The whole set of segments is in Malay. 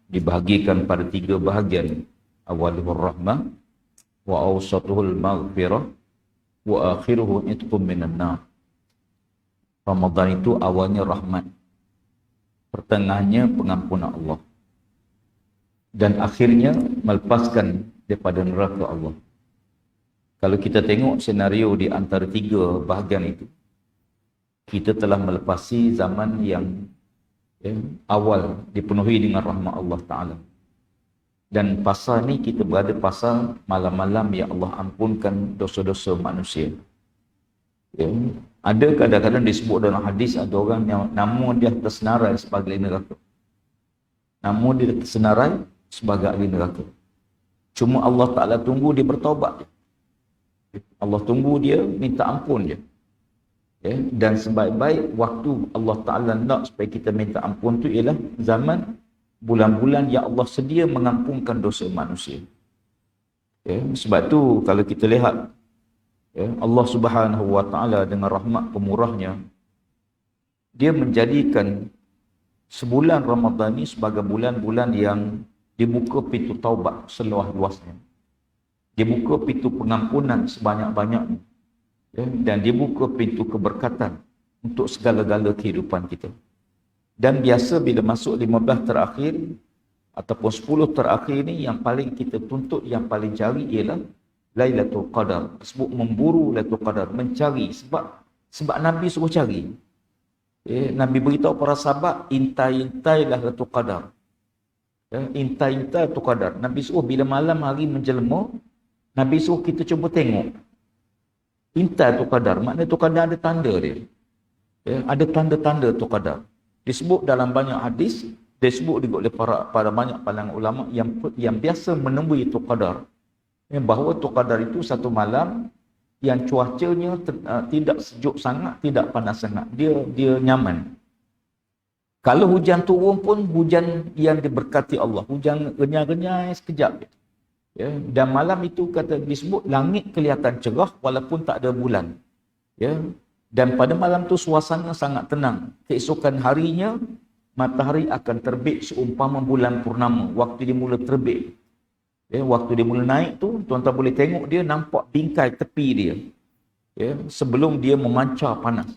dibahagikan pada 3 bahagian. Awalul rahmah, wa awsatuhul maghfirah, wa akhiruhu itqum minan nar. Ramadan itu awalnya rahmat, pertengahnya pengampunan Allah, dan akhirnya melepaskan daripada neraka Allah. Kalau kita tengok senario di antara 3 bahagian itu, kita telah melepasi zaman yang awal dipenuhi dengan rahmat Allah Ta'ala. Dan pasal ni kita berada pasal malam-malam yang Allah ampunkan dosa-dosa manusia. Ada kadang-kadang disebut dalam hadis, ada orang yang nama dia tersenarai sebagai ahli neraka. Nama dia tersenarai sebagai ahli neraka. Cuma Allah Ta'ala tunggu dia bertaubat. Allah tunggu dia minta ampun je. Dan sebaik-baik waktu Allah Ta'ala nak supaya kita minta ampun tu ialah zaman bulan-bulan yang Allah sedia mengampunkan dosa manusia. Sebab tu kalau kita lihat Allah Subhanahu Wa Ta'ala dengan rahmat pemurahnya, dia menjadikan sebulan Ramadan ni sebagai bulan-bulan yang dibuka pintu taubat seluas-luasnya, dibuka pintu pengampunan sebanyak-banyaknya, dan dibuka pintu keberkatan untuk segala-gala kehidupan kita. Dan biasa bila masuk 15 terakhir ataupun 10 terakhir ni, yang paling kita tuntut, yang paling cari ialah Lailatul Qadar. Sebut memburu Lailatul Qadar, mencari, sebab Nabi suruh cari. Nabi beritahu para sahabat, intai-intailah Lailatul Qadar. Intai-intai Lailatul Qadar. Nabi suruh bila malam hari menjelma, Nabi suruh kita cuba tengok. Intai Lailatul Qadar, maknanya Lailatul Qadar ada tanda dia. Ada tanda-tanda Lailatul Qadar. Disebut dalam banyak hadis, disebut juga oleh para banyak pandangan ulama yang biasa menemui Lailatul Qadar, bahawa Lailatul Qadar itu satu malam yang cuacanya tidak sejuk sangat, tidak panas sangat. Dia nyaman. Kalau hujan turun pun hujan yang diberkati Allah, hujan renyai-renyai sekejap. Dan malam itu disebut langit kelihatan cerah walaupun tak ada bulan. Dan pada malam tu suasana sangat tenang. Keesokan harinya matahari akan terbit seumpama bulan purnama. Waktu dia mula terbit, waktu dia mula naik tu, tuan-tuan boleh tengok dia nampak bingkai tepi dia, sebelum dia memancar panas.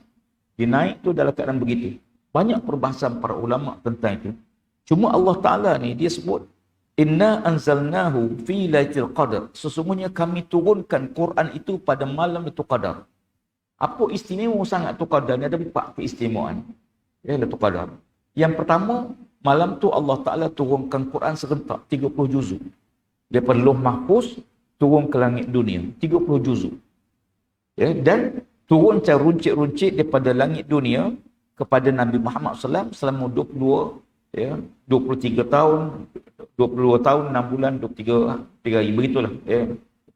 Dia naik tu dalam keadaan begitu. Banyak perbahasan para ulama tentang itu. Cuma Allah Ta'ala ni dia sebut, inna anzalnahu fi lailatul qadar. Sesungguhnya kami turunkan Quran itu pada malam Lailatul Qadar. Apa istimewa sangat Lailatul Qadar ni? Ada 4 keistimewaan Lailatul Qadar. Yang pertama, malam tu Allah Ta'ala turunkan Quran serentak 30 juzuk. Daripada Lauh Mahfuz turun ke langit dunia 30 juzuk. Dan turun cara runcit-runcit daripada langit dunia kepada Nabi Muhammad SAW selama 23 tahun, 22 tahun, 6 bulan, 23 hari, begitulah.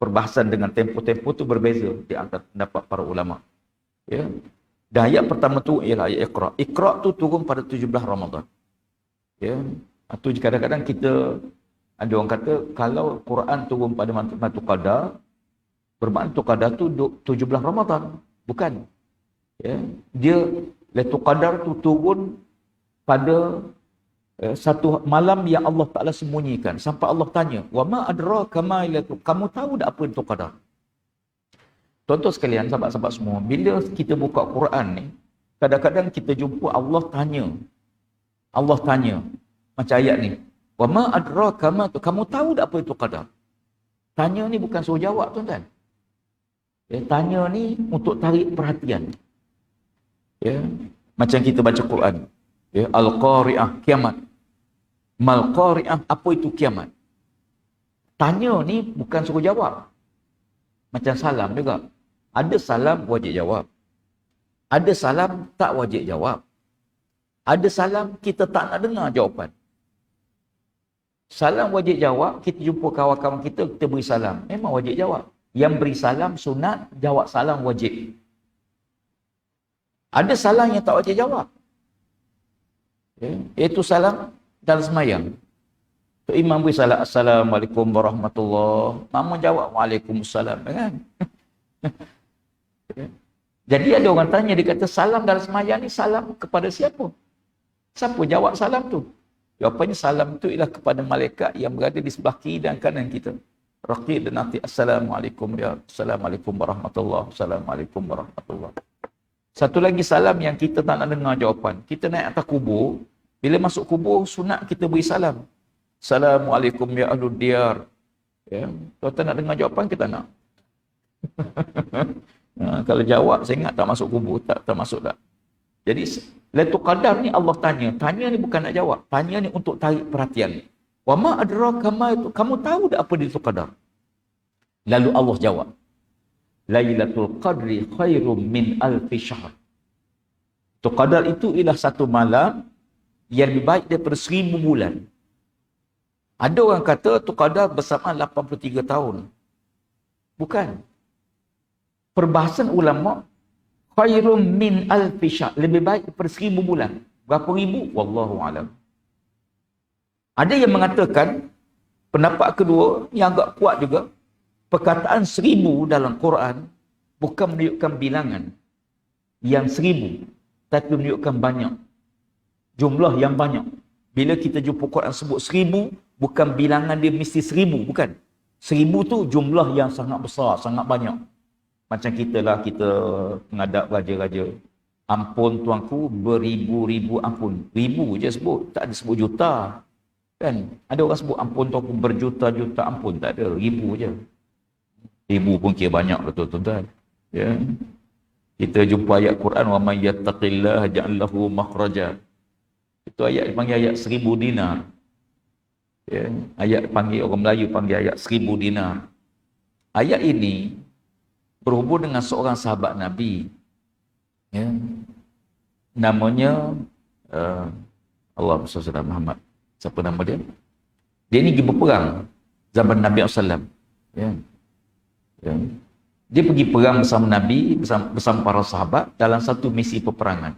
Perbahasan dengan tempo-tempo tu berbeza di antara pendapat para ulama. Dan ayat pertama tu ialah ayat Iqra. Iqra tu turun pada 17 Ramadan. Itu kadang-kadang kita, ada orang kata kalau Quran turun pada Lailatul Qadar, bermakna Lailatul Qadar tu 17 Ramadan. Bukan. Dia Lailatul Qadar tu turun pada satu malam yang Allah Ta'ala sembunyikan. Sampai Allah tanya, wa ma adraka ma lailatul, kamu tahu tak apa Lailatul Qadar? Tuan-tuan sekalian, sahabat-sahabat semua, bila kita buka Quran ni, kadang-kadang kita jumpa Allah tanya, macam ayat ni, wa ma adraka ma, kamu tahu tak apa Lailatul Qadar? Tanya ni bukan suruh jawab, tuan-tuan. Tanya ni untuk tarik perhatian. Macam kita baca Quran, Al-Qari'ah, kiamat. Mal-Qari'ah, apa itu kiamat? Tanya ni bukan suruh jawab. Macam salam juga. Ada salam wajib jawab. Ada salam tak wajib jawab. Ada salam kita tak nak dengar jawapan. Salam wajib jawab, kita jumpa kawan-kawan kita beri salam, memang wajib jawab. Yang beri salam sunat, jawab salam wajib. Ada salam yang tak wajib jawab. Iaitu salam dalam semayang. Imam beri salam, Assalamualaikum warahmatullahi. Makmum jawab, Waalaikumsalam. Kan? Jadi ada orang tanya, dia kata salam dalam semayang ni salam kepada siapa? Siapa jawab salam tu? Jawapannya salam itu ialah kepada malaikat yang berada di sebelah kiri dan kanan kita. Raqib dan nanti Assalamualaikum ya. Assalamualaikum warahmatullahi. Assalamualaikum warahmatullahi. Satu lagi salam yang kita tak nak dengar jawapan. Kita naik atas kubur. Bila masuk kubur, sunat kita beri salam. Assalamualaikum ya ahlul diyar. Ya. Kalau tak nak dengar jawapan, kita nak. Kalau jawab, saya ingat tak masuk kubur. Tak masuk tak. Jadi, Lailatul Qadar ni Allah tanya. Tanya ni bukan nak jawab. Tanya ni untuk tarik perhatian. Wa ma adraka ma itu. Kamu tahu tak apa Lailatul Qadar? Lalu Allah jawab. Lailatul Qadri khairum min alfi syahr. Lailatul Qadar itu ialah satu malam yang lebih baik daripada 1000 bulan. Ada orang kata Lailatul Qadar bersama 83 tahun. Bukan. Perbahasan ulama khairum min alfi syahr, lebih baik daripada 1000 bulan. Berapa ribu? Wallahu alam. Ada yang mengatakan, pendapat kedua yang agak kuat juga, perkataan 1000 dalam Quran bukan menunjukkan bilangan yang 1000, tapi menunjukkan banyak. Jumlah yang banyak. Bila kita jumpa Quran sebut 1000, bukan bilangan dia mesti 1000, bukan. 1000 tu jumlah yang sangat besar, sangat banyak. Macam kita lah, kita menghadap raja-raja. Ampun tuanku, beribu-ribu ampun. Ribu je sebut, tak ada sebut juta. Kan? Ada orang sebut ampun tuanku berjuta-juta ampun. Tak ada, ribu je. Ribu pun kira banyak betul tuan-tuan. Ya. Kita jumpa ayat Quran, wa may yattaqillaha ja'al lahu makhraja. Itu ayat dipanggil ayat 1000 dinar. Ya. Ayat panggil orang Melayu panggil ayat 1000 dinar. Ayat ini berhubung dengan seorang sahabat Nabi, ya, namanya Allahumma shalli ala Muhammad. Siapa nama dia? Dia ni pergi berperang zaman Nabi SAW. Ya. Ya. Dia pergi perang bersama Nabi, bersama para sahabat dalam satu misi peperangan.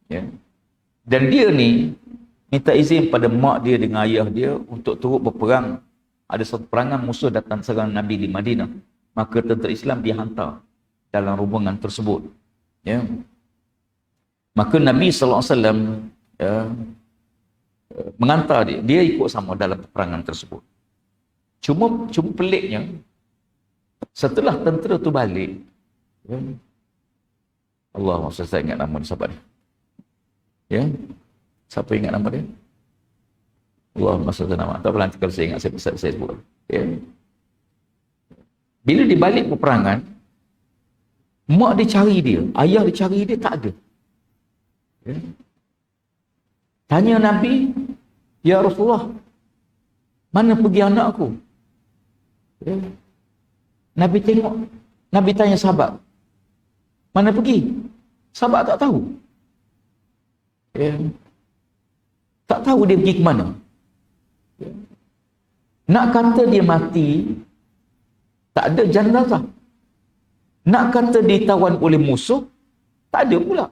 Ya. Dan dia ni minta izin pada mak dia dengan ayah dia untuk turut berperang. Ada satu perangan musuh datang serang Nabi di Madinah. Maka tentera Islam dihantar dalam rombongan tersebut. Ya. Maka Nabi SAW ya, mengantar dia. Dia ikut sama dalam peperangan tersebut. Cuma peliknya, setelah tentera tu balik, ya, Allah maksud saya ingat nama dia, sahabat dia. Ya. Siapa ingat nama dia? Allah maksud saya nama. Tak apa nanti kalau saya ingat, saya sebut. Ya. Bila dia balik peperangan, mak dia cari dia, ayah dia cari dia, tak ada. Ya. Tanya Nabi, ya Rasulullah, mana pergi anak aku? Ya. Nabi tengok, Nabi tanya sahabat, mana pergi? Sahabat tak tahu. Ya. Tak tahu dia pergi ke mana. Ya. Nak kata dia mati, tak ada jenazah. Nak kata ditawan oleh musuh, tak ada pula.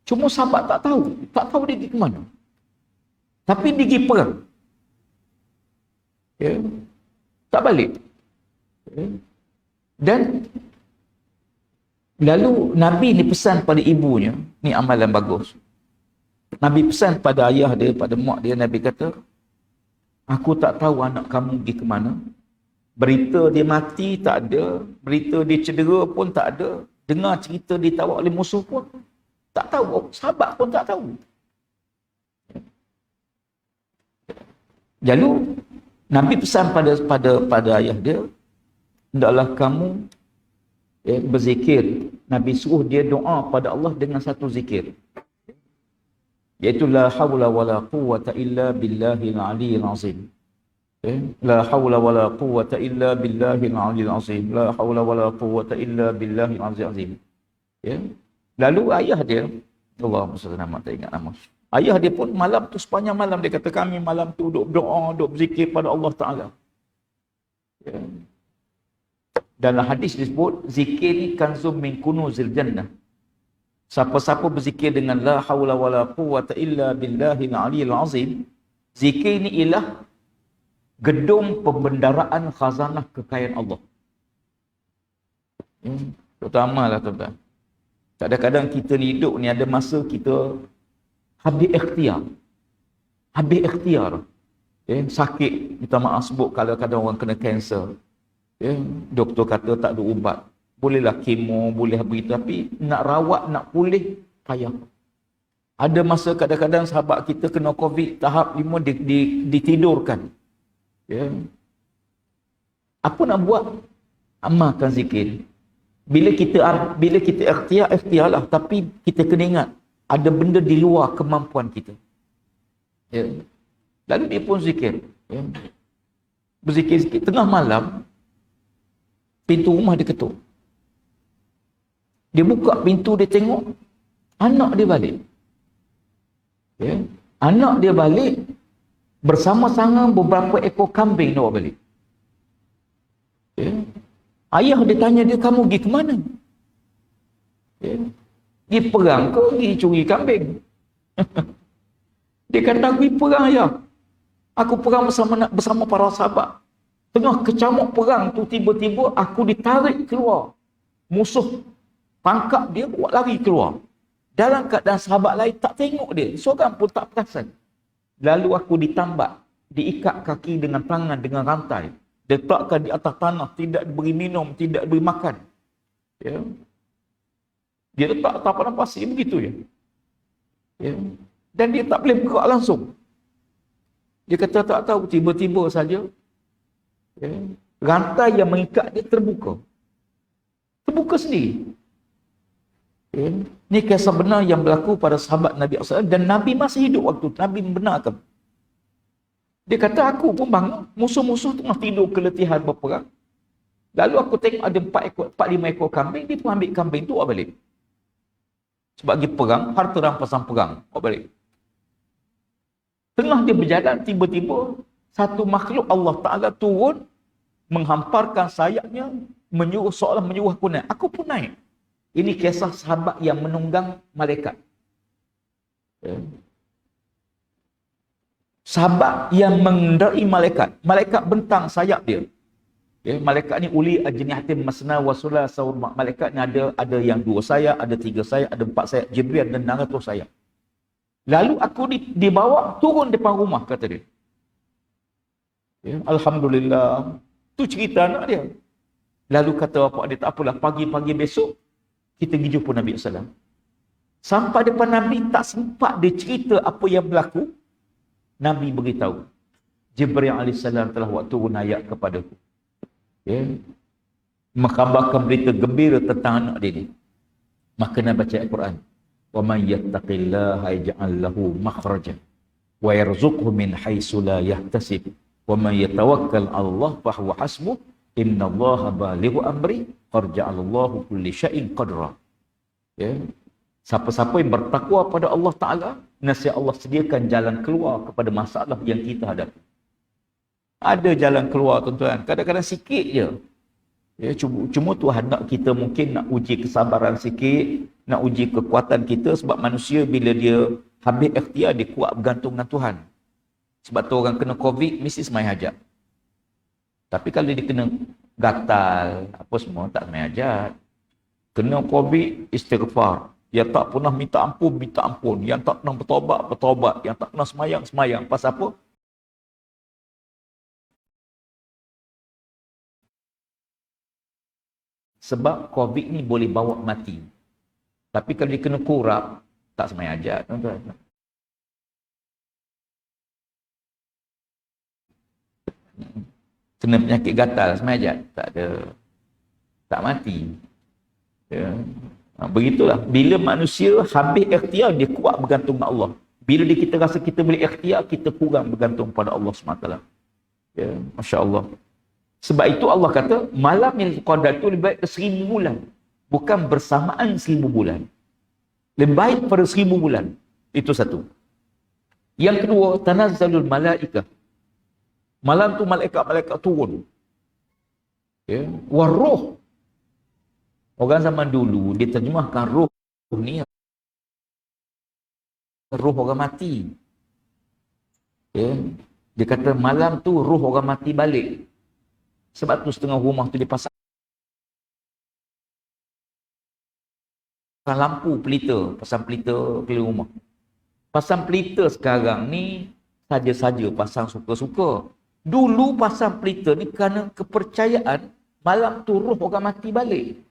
Cuma sahabat tak tahu dia pergi ke mana. Tapi dia pergi perang. Ya. Tak balik. Ya. Dan lalu Nabi ni pesan pada ibunya, ni amalan bagus. Nabi pesan pada ayah dia, pada mak dia, Nabi kata, aku tak tahu anak kamu pergi ke mana. Berita dia mati tak ada, berita dia cedera pun tak ada, dengar cerita ditawan oleh musuh pun tak tahu, sahabat pun tak tahu. Lalu Nabi pesan pada ayah dia, hendaklah kamu berzikir. Nabi suruh dia doa pada Allah dengan satu zikir, iaitu la haula wala quwwata illa billahil aliyyil azim. La haula wala quwwata illa billahil aliyyil azim. La haula wala quwwata illa billahil aliyyil azim. Ya. Lalu ayah dia, Allah maksud nama, tak ingat nama. Ayah dia pun malam tu, sepanjang malam dia kata, kami malam tu duk berdoa, duk berzikir pada Allah Taala. Ya. Dalam hadis disebut, zikir ni kanzum min kunuzil jannah. Siapa-siapa berzikir dengan la haula wala quwwata illa billahil aliyyil azim, zikir ni ialah gedung pembendaraan khazanah kekayaan Allah. Terutamalah tuan-tuan. Kadang-kadang kita ni hidup ni ada masa kita habis ikhtiar. habis ikhtiar. Sakit, minta maaf sebut kalau kadang orang kena kanser. Doktor kata tak ada ubat. Bolehlah kemo, boleh begitu, tapi nak rawat, nak pulih, payah. Ada masa kadang-kadang sahabat kita kena COVID tahap 5 ditidurkan. Apa nak buat? Amalkan zikir. Bila kita ikhtiarlah, tapi kita kena ingat ada benda di luar kemampuan kita. Lalu dia pun zikir. Berzikir-zikir. Tengah malam, pintu rumah dia ketuk. Dia buka pintu, dia tengok anak dia balik. Anak dia balik bersama-sama beberapa ekor kambing dia bawa balik. Ayah dia tanya dia, kamu pergi ke mana? Pergi perang ke pergi curi kambing? Dia kata, aku pergi perang ayah. Aku perang bersama para sahabat. Tengah kecamuk perang tu, tiba-tiba aku ditarik keluar. Musuh tangkap dia, buat lari keluar. Dalam keadaan sahabat lain tak tengok dia. Seorang pun tak perasan. Lalu aku ditambat, diikat kaki dengan tangan, dengan rantai. Diletakkan di atas tanah, tidak diberi minum, tidak diberi makan. Dia letak atas padang pasir, begitu je. Dan dia tak boleh bergerak langsung. Dia kata tak tahu, tiba-tiba saja rantai yang mengikat dia terbuka. Terbuka sendiri. Ini kisah benar yang berlaku pada sahabat Nabi SAW, dan Nabi masih hidup waktu itu. Nabi membenarkan. Dia kata, aku pun bangun, musuh-musuh tengah tidur keletihan berperang. Lalu aku tengok ada 4-5 ekor kambing, dia pun ambil kambing tu buat balik. Sebab pergi perang, harta rampasan perang, buat balik. Tengah dia berjalan, tiba-tiba satu makhluk Allah Ta'ala turun, menghamparkan sayapnya, seolah menyuruh aku naik. Aku pun naik. Ini kisah sahabat yang menunggang malaikat. Sahabat yang mengendarai malaikat. Malaikat bentang sayap dia. Malaikat ni uli ajnihatin masna wa sulasa. Malaikat ni ada yang 2 sayap, ada 3 sayap, ada 4 sayap. Jibril dan 600 sayap. Lalu aku dibawa turun depan rumah, kata dia. Alhamdulillah. Tu cerita anak dia. Lalu kata bapak dia, tak apalah, pagi-pagi besok kita pergi jumpa Nabi SAW. Sampai depan Nabi, tak sempat dia cerita apa yang berlaku. Nabi beritahu, Jibril AS telah turun ayat kepadaku. Mengkhabarkan berita gembira tentang anak dia ni. Maka Nabi baca Al-Quran. وَمَنْ يَتَّقِ اللَّهَ يَجْعَلْ لَهُ مَخْرَجًا وَيَرْزُقْهُ مِنْ حَيْثُ لَا يَحْتَسِبُ وَمَنْ يَتَوَكَّلْ عَلَى اللَّهِ فَهُوَ حَسْبُهُ إِنَّ اللَّهَ بَالِغُ أَمْرِهِ قَدْ جَعَلَ اللَّهُ كُلَّ شَيْءٍ قَدْرًا. Siapa-siapa yang bertakwa pada Allah Ta'ala, nasihat Allah sediakan jalan keluar kepada masalah yang kita hadapi. Ada jalan keluar, tuan-tuan. Kadang-kadang sikit je. Cuma Tuhan nak kita mungkin nak uji kesabaran sikit, nak uji kekuatan kita, sebab manusia bila dia habis ikhtiar, dia kuat bergantung dengan Tuhan. Sebab tu orang kena COVID, mesti semai hajat. Tapi kalau dia kena gatal, apa semua, tak semai hajat. Kena COVID, istighfar. Yang tak pernah minta ampun. Yang tak pernah bertobat. Yang tak pernah semayang. Pasal apa? Sebab COVID ni boleh bawa mati. Tapi kalau dia kena kurap, tak semai hajat. Kena penyakit gatal, semai hajat. Tak ada. Tak mati. Begitulah. Bila manusia habis ikhtiar, dia kuat bergantung pada Allah. Bila kita rasa kita boleh ikhtiar, kita kurang bergantung pada Allah SWT. Masya Allah. Sebab itu Allah kata, malam yang Qadar itu lebih baik 1000 bulan. Bukan bersamaan 1000 bulan. Lebih baik pada 1000 bulan. Itu satu. Yang kedua, tanazzalul malaikah. Malam tu malaikat-malaikat turun. Waruh. Orang zaman dulu, dia terjemahkan roh ni, roh orang mati. Dia kata malam tu roh orang mati balik. Sebab tu setengah rumah tu dipasang lampu pelita, pasang pelita keliling rumah. Pasang pelita sekarang ni saja-saja pasang suka-suka. Dulu pasang pelita ni kerana kepercayaan malam tu roh orang mati balik.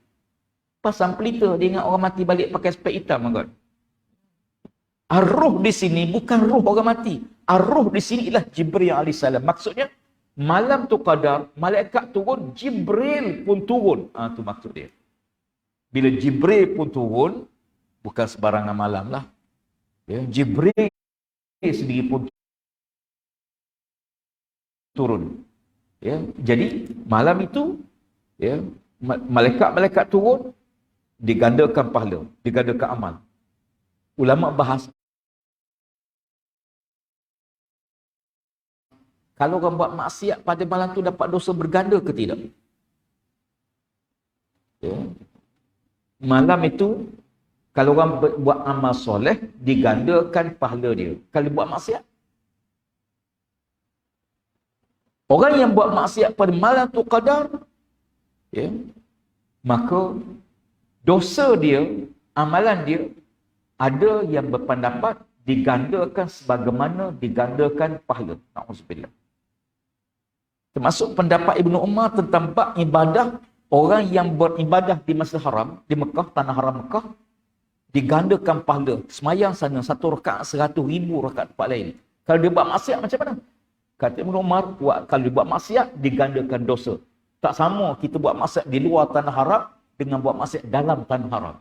Pasang pelita dia ingat orang mati balik pakai spek hitam kan. Ar-ruh di sini bukan roh orang mati. Ar-ruh di sini ialah Jibril alaihissalam. Maksudnya malam tu qadar, malaikat turun, Jibril pun turun. Tu maksud dia. Bila Jibril pun turun, bukan sebarangan malam lah. Ya, Jibril sendiri pun turun. Ya, jadi malam itu, ya, malaikat-malaikat turun, digandakan pahala, digandakan amal. Ulama bahas, kalau orang buat maksiat pada malam tu dapat dosa berganda ke tidak? Ya. Malam itu, kalau orang buat amal soleh, digandakan pahala dia. Kalau buat maksiat, orang yang buat maksiat pada malam tu qadar, ya, maka dosa dia, amalan dia, ada yang berpendapat digandakan sebagaimana digandakan pahala. Na'udzubillah. Termasuk pendapat Ibnu Umar tentang bab ibadah, orang yang beribadah di Masjidil Haram, di Mekah, tanah haram Mekah, digandakan pahala. Semayang sana, 1 rakaat 100,000 rakaat tempat lain. Kalau dia buat maksiat macam mana? Kata Ibnu Umar, kalau dia buat maksiat, digandakan dosa. Tak sama kita buat maksiat di luar tanah haram dengan buat maksiat dalam tanah haram.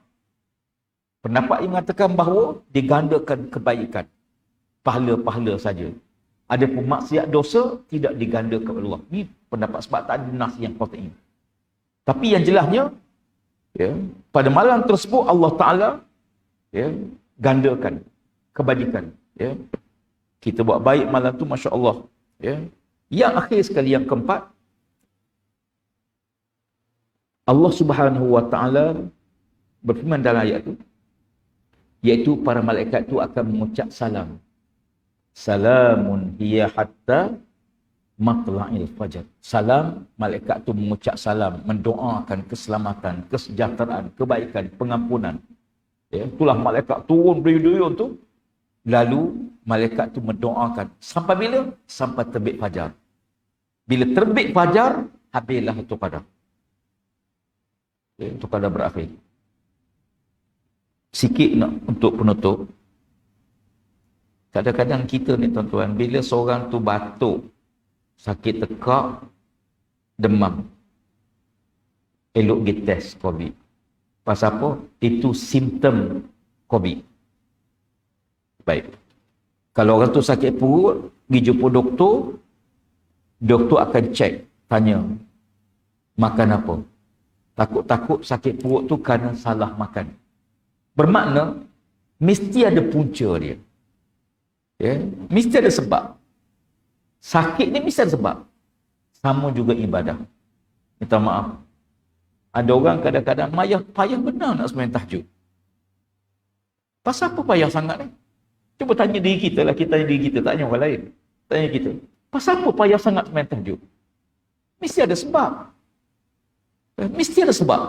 Pendapat yang mengatakan bahawa digandakan kebaikan, pahala-pahala saja. Adapun maksiat dosa tidak digandakan Allah. Ini pendapat sebab tak ada nas yang qat'i. Tapi yang jelasnya, ya, pada malam tersebut Allah Taala, ya, gandakan kebajikan. Ya. Kita buat baik malam tu, masya-Allah. Ya. Yang akhir sekali, yang keempat, Allah Subhanahu Wa Taala berfirman dalam ayat tu, iaitu para malaikat tu akan mengucap salam. Salamun hiya hatta matla'il fajar. Salam, malaikat tu mengucap salam, mendoakan keselamatan, kesejahteraan, kebaikan, pengampunan. Ya, itulah malaikat turun berduyun tu. Lalu malaikat tu mendoakan. Sampai bila? Sampai terbit fajar. Bila terbit fajar, habislah itu qadar. Ya, itu qadar berakhir. Sikit nak untuk penutup. Kadang-kadang kita ni tuan-tuan, bila seorang tu batuk, sakit tekak, demam, elok pergi test COVID. Pasal apa? Itu simptom COVID. Baik. Kalau orang tu sakit perut, pergi jumpa doktor, doktor akan cek, tanya, makan apa? Takut-takut sakit perut tu kerana salah makan. Bermakna, mesti ada punca dia. Ya, mesti ada sebab. Sakit ni mesti ada sebab. Sama juga ibadah. Minta maaf. Ada orang kadang-kadang payah benar nak sembahyang tahajud. Pasal apa payah sangat ni? Cuba tanya diri kita lah, kita tanya diri kita, tanya orang lain. Tanya kita. Pasal apa payah sangat sembahyang tahajud? Mesti ada sebab. Mesti ada sebab.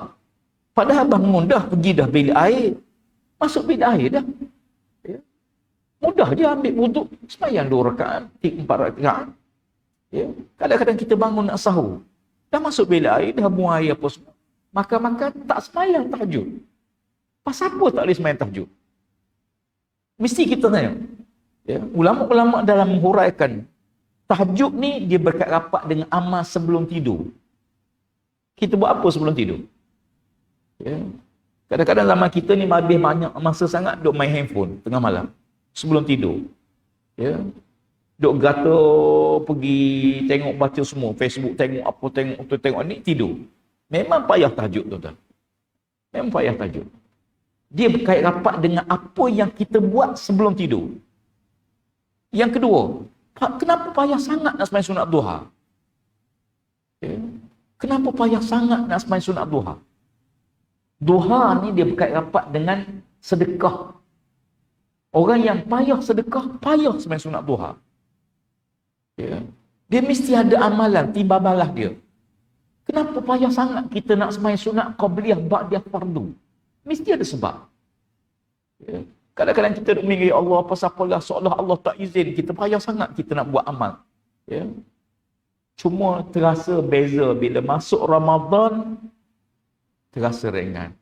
Padahal bangun dah, pergi dah bilik air. Masuk bilik air dah. Ya. Mudah je ambil wuduk, sembahyang 2 rakaat, 4 rakaat. Ya. Kadang-kadang kita bangun nak sahur. Dah masuk bilik air, dah buang air apa semua. Makan-makan, tak sembahyang tahajud. Pasal apa tak boleh sembahyang tahajud? Mesti kita tanya. Ya. Ulama-ulama dalam menghuraikan, tahajud ni dia berkait rapat dengan amal sebelum tidur. Kita buat apa sebelum tidur? Ya. Kadang-kadang zaman kita ni habis banyak masa sangat duk main handphone tengah malam sebelum tidur. Ya. Duk gatal pergi tengok baca semua, Facebook tengok apa, tengok ni, tidur. Memang payah tahajud tuan-tuan. Memang payah tahajud. Dia berkait rapat dengan apa yang kita buat sebelum tidur. Yang kedua, kenapa payah sangat nak sembahyang sunat duha? Ya. Kenapa payah sangat nak sembahyang sunat duha? Duha ni dia berkait rapat dengan sedekah. Orang yang payah sedekah, payah sembahyang sunat duha. Ya. Dia mesti ada amalan, timbabalah dia. Kenapa payah sangat kita nak sembahyang sunat qabliyah, ba'diyah, fardu? Mesti ada sebab. Ya. Kadang-kadang kita duk mengingat ya Allah, pasal apalah seolah Allah tak izin. Kita payah sangat kita nak buat amal. Ya. Cuma terasa beza bila masuk Ramadan, terasa ringan.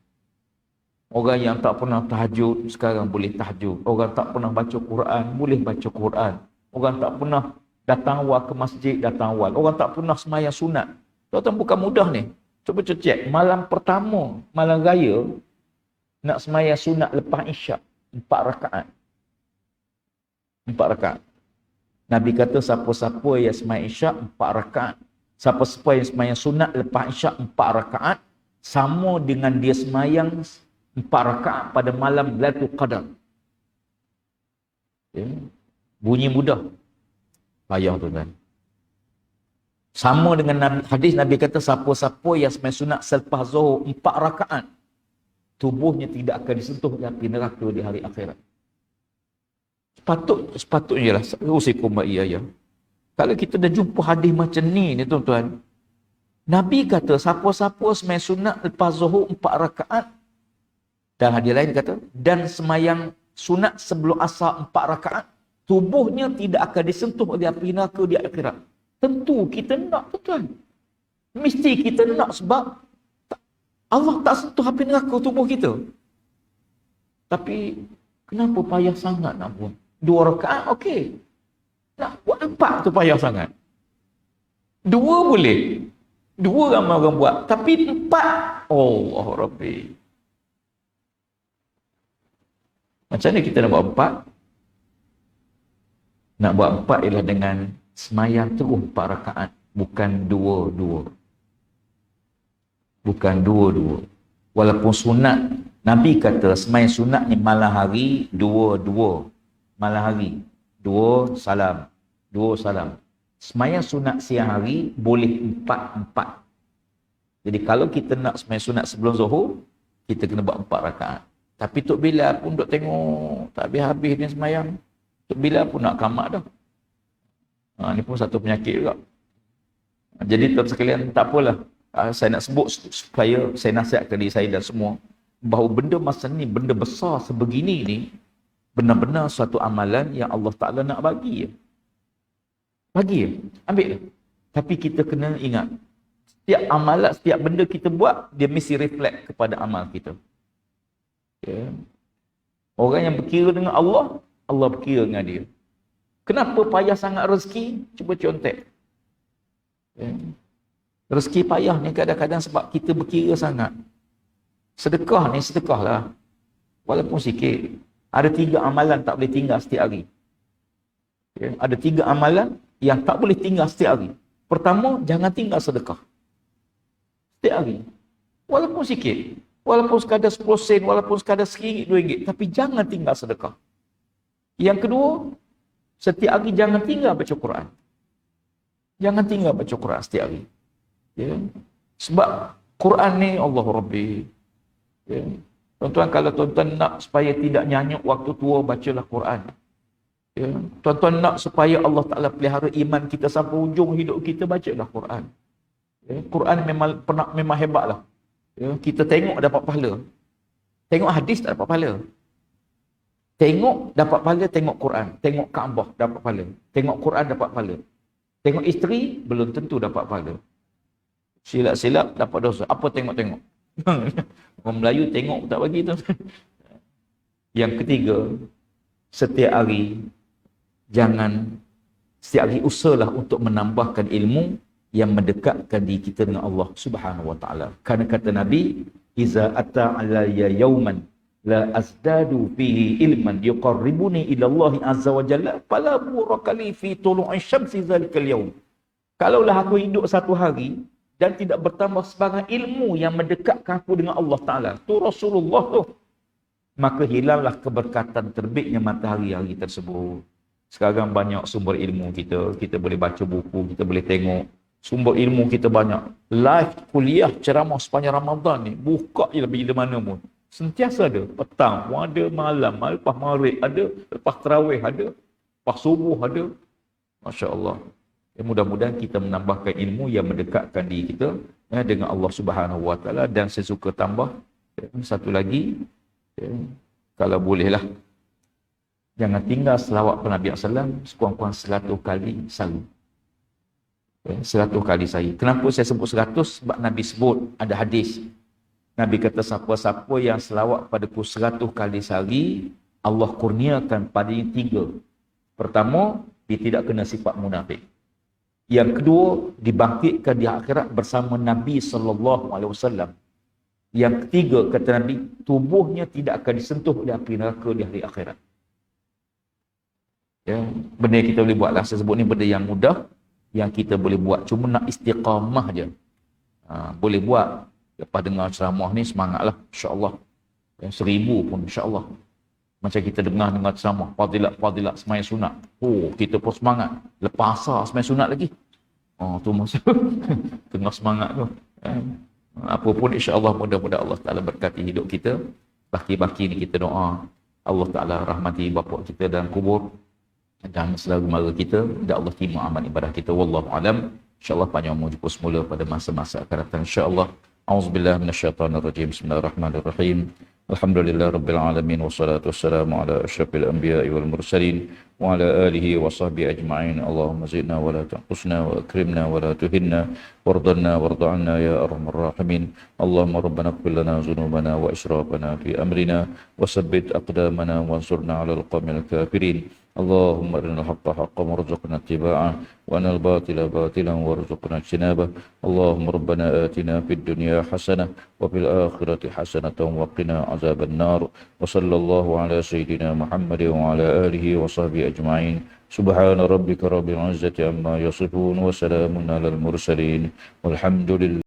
Orang yang tak pernah tahajud, sekarang boleh tahajud. Orang tak pernah baca Quran, boleh baca Quran. Orang tak pernah datang awal ke masjid, datang awal. Orang tak pernah sembahyang sunat. Tuan-tuan, bukan mudah ni. Cuba cek. Malam pertama, malam raya, nak sembahyang sunat lepas isyak. 4 rakaat. 4 rakaat. Nabi kata siapa-siapa yang sembahyang isyak 4 rakaat. Siapa-siapa yang sembahyang sunat lepas isyak 4 rakaat, sama dengan dia sembahyang 4 rakaat pada malam Lailatul Qadar. Ya. Bunyi mudah. Payah tu kan. Sama dengan hadis Nabi kata siapa-siapa yang sembahyang sunat selepas Zuhur 4 rakaat, tubuhnya tidak akan disentuh oleh api neraka di hari akhirat. Sepatutnya lah, usikum wa iyaya. Kalau kita dah jumpa hadis macam ni tuan-tuan, Nabi kata siapa-siapa sembahyang sunat lepas Zuhur 4 rakaat, dan hadis lain kata, dan sembahyang sunat sebelum asar 4 rakaat, tubuhnya tidak akan disentuh oleh api neraka di akhirat. Tentu kita nak tuan-tuan. Mesti kita nak, sebab Allah tak sentuh api neraka tubuh kita. Tapi kenapa payah sangat nak buat? 2 rakaat okey. Nak buat 4 tu payah sangat. 2 boleh. 2 ramai orang buat. Tapi 4, Allah Rabbi. Macam mana kita nak buat 4? Nak buat 4 ialah dengan semayang terus 4 rakaat. Bukan 2-2. Bukan 2-2. Walaupun sunat, Nabi kata semayang sunat ni malam hari 2-2. Malam hari 2 salam. 2 salam. Semayang sunat siang hari boleh 4-4. Jadi kalau kita nak semayang sunat sebelum Zuhur, kita kena buat 4 rakaat. Tapi Tok Bilal pun duk tengok tak habis-habis dia semayang. Tok Bilal pun nak kamak dah. Ni pun satu penyakit juga. Jadi tuan sekalian, tak apalah. Saya nak sebut supaya saya nasihatkan diri saya dan semua, bahawa benda masa ni, benda besar sebegini ni, benar-benar suatu amalan yang Allah Ta'ala nak bagi. Bagi. Ambil. Tapi kita kena ingat, setiap amalan, setiap benda kita buat, dia mesti reflect kepada amal kita. Ya. Orang yang berkira dengan Allah, Allah berkira dengan dia. Kenapa payah sangat rezeki? Cuba contek. Ya. Rezeki payah ni kadang-kadang sebab kita berkira sangat. Sedekah ni sedekah lah. Walaupun sikit. Ada 3 amalan tak boleh tinggal setiap hari. Ya. Ada 3 amalan yang tak boleh tinggal setiap hari. Pertama, jangan tinggal sedekah. Setiap hari. Walaupun sikit. Walaupun sekadar 10 sen, walaupun sekadar RM1, RM2. Tapi jangan tinggal sedekah. Yang kedua, setiap hari jangan tinggal baca Quran. Jangan tinggal baca Quran setiap hari. Ya. Sebab Quran ni Allah Rabbi. Ya. Tuan-tuan, kalau tuan-tuan nak supaya tidak nyanyuk waktu tua, bacalah Quran. Ya. Tuan-tuan nak supaya Allah Ta'ala pelihara iman kita sampai hujung hidup kita, bacalah Quran. Ya. Quran memang hebatlah. Ya. Kita tengok dapat pahala. Tengok hadis tak dapat pahala. Tengok dapat pahala, tengok Quran. Tengok Kaabah dapat pahala. Tengok Quran dapat pahala. Tengok isteri belum tentu dapat pahala. Silap-silap dapat dosa. Apa tengok-tengok? Orang Melayu tengok tak bagi tu. Yang ketiga, setiap hari setiap hari usahalah untuk menambahkan ilmu yang mendekatkan diri kita dengan Allah Subhanahu wa taala. Kerana kata Nabi, "Iza ata alayya yauman la azdadu fihi ilman yuqarribuni ila Allah azza wa jalla fala burakali fi tulu'i syamsi zalikal yaum." Kalaulah aku hidup satu hari dan tidak bertambah sebarang ilmu yang mendekatkan aku dengan Allah Ta'ala, tu Rasulullah tu, maka hilanglah keberkatan terbitnya matahari hari tersebut. Sekarang banyak sumber ilmu kita boleh baca buku, kita boleh tengok. Sumber ilmu kita banyak. Live kuliah ceramah sepanjang Ramadan ni, buka je bila mana pun. Sentiasa ada. Petang pun ada, malam, lepas maghrib ada, lepas tarawih ada, lepas subuh ada. Masya Allah. Ya, mudah-mudahan kita menambahkan ilmu yang mendekatkan diri kita dengan Allah Subhanahu Wa Taala. Dan saya suka tambah satu lagi, kalau bolehlah, Jangan tinggal selawat pada Nabi SAW sekurang-kurang 100 kali sehari. 100 kali sehari. Kenapa saya sebut 100? Sebab Nabi sebut, ada hadis. Nabi kata siapa-siapa yang selawat padaku 100 kali sehari, Allah kurniakan padanya 3. Pertama, dia tidak kena sifat munafik. Yang kedua, dibangkitkan di akhirat bersama Nabi SAW. Yang ketiga, kata Nabi, tubuhnya tidak akan disentuh oleh api neraka di hari akhirat. Ya, benda yang kita boleh buat lah. Saya sebut ni benda yang mudah, yang kita boleh buat. Cuma nak istiqamah je. Boleh buat. Lepas dengar ceramah ni, semangatlah. InsyaAllah. 1000 pun insyaAllah. Macam kita dengar ceramah. Fadilat semayang sunat. Oh, kita pun semangat. Lepas asar semayang sunat lagi. Oh, tu masa tengah semangat tu. Apapun insyaAllah, mudah-mudahan Allah Ta'ala berkati hidup kita. Baki-baki ni kita doa. Allah Ta'ala rahmati bapa kita dalam kubur. Dan saudara mara kita, dan Allah terima amal ibadah kita. Wallahu alam. InsyaAllah panjang umur jumpa semula pada masa-masa akan datang. InsyaAllah. A'udzubillah minasyaitanirrajim. Bismillahirrahmanirrahim. Alhamdulillah Rabbil Alamin. Wassalatu wassalamu ala asyrafil anbiya'i wal mursalin. Wa ala alihi wa sahbihi ajma'in. Allahumma zidna wa la tanqusna wa akrimna wa la tuhinna. Wardanna warda'anna ya arhamar rahimin. Allahumma rabbana ighfir lana dhunubana wa israfana fi amrina. Wa sabbit aqdamana wansurna ala al-qawmil kafirin. اللهم أرنا الحق حقا وارزقنا اتباعه وأرنا الباطل باطلا وارزقنا اجتنابه اللهم ربنا آتنا في الدنيا حسنة وفي الآخرة حسنة وقنا عذاب النار وصلى الله على سيدنا محمد وعلى آله وصحبه أجمعين سبحان ربك رب العزة عما يصفون وسلام على المرسلين والحمد لله